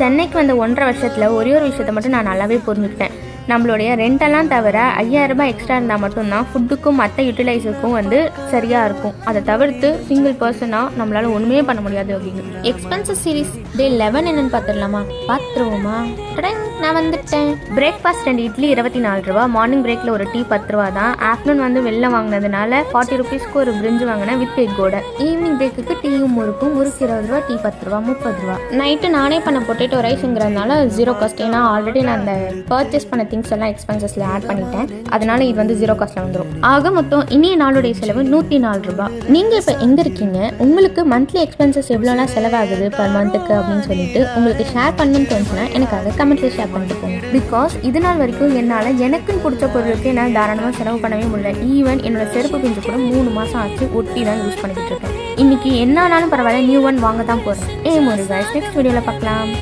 சென்னைக்கு வந்த 1.5 வருஷத்தில் ஒரே ஒரு விஷயத்தை மட்டும் நான் நல்லாவே புரிஞ்சுக்கிட்டேன். நம்மளுடைய ரெண்டெல்லாம் தவிர 5000 ரூபாய் எக்ஸ்ட்ரா இருந்தால் மட்டும்தான் ஃபுட்டுக்கும் மற்ற யூட்டிலைஸுக்கும் சரியாக இருக்கும். அதை தவிர்த்து சிங்கிள் பர்சனாக நம்மளால் ஒன்றுமே பண்ண முடியாது அப்படின்னு. எக்ஸ்பென்சஸ் சீரிஸ் டே 11 என்னன்னு பார்த்துடலாமா? பார்த்துருவோமா? நான் வந்துட்டேன். பிரேக்ஃபாஸ்ட் 2 இட்லி 24 ரூபா, மார்னிங் பிரேக்கில் ஒரு டீ 10 ரூபா தான். ஆஃப்டர்நூன் வெளில வாங்கினதுனால 40 ருபீஸ்க்கு ஒரு பிரிஞ்சு வாங்கினேன் வித் எக்கோட. ஈவினிங் பிரேக்குக்கு டீயும் முறுக்கும், முறுக்கு 20 ரூபா, டீ 10 ரூபா, 30 ரூபா. நைட்டு நானே பண்ண பொட்டேட்டோ ரைஸுங்கிறதுனால 0 காஸ்ட். ஏன்னா ஆல்ரெடி நான் அந்த பர்ச்சேஸ் பண்ண திங்ஸ் எல்லாம் எக்ஸ்பென்சஸ்ல ஆட் பண்ணிட்டேன். அதனால இது 0 காஸ்ட்ல வந்துடும். ஆக மொத்தம் இனிய நாளுடைய செலவு 104 ரூபாய். நீங்க இப்ப எங்க இருக்கீங்க? உங்களுக்கு மந்த்லி எக்ஸ்பென்சஸ் எவ்வளோலாம் செலவாகுது பர் மந்த்துக்கு அப்படின்னு சொல்லிட்டு உங்களுக்கு ஷேர் பண்ணணும்னு தோணுச்சுன்னா எனக்காக கமெண்ட்ல ஷேர் பண்ணிட்டு போங்க. பிகாஸ் இது நாள் வரைக்கும் என்னால் எனக்குன்னு பிடிச்ச பொருளுக்கு என்னால் தாராளமாக செலவு பண்ணவே முடியல. ஈவன் என்னோட செருப்பு பிஞ்சு கூட 3 மாதம் ஆச்சு ஒட்டி தான் யூஸ் பண்ணிக்கிட்டு இருக்கேன். இன்னைக்கு என்ன ஆனாலும் பரவாயில்ல, நியூ ஒன் வாங்க தான் போகிறேன். முருகாய்ஸ், நெக்ஸ்ட் வீடியோவில் பார்க்கலாம்.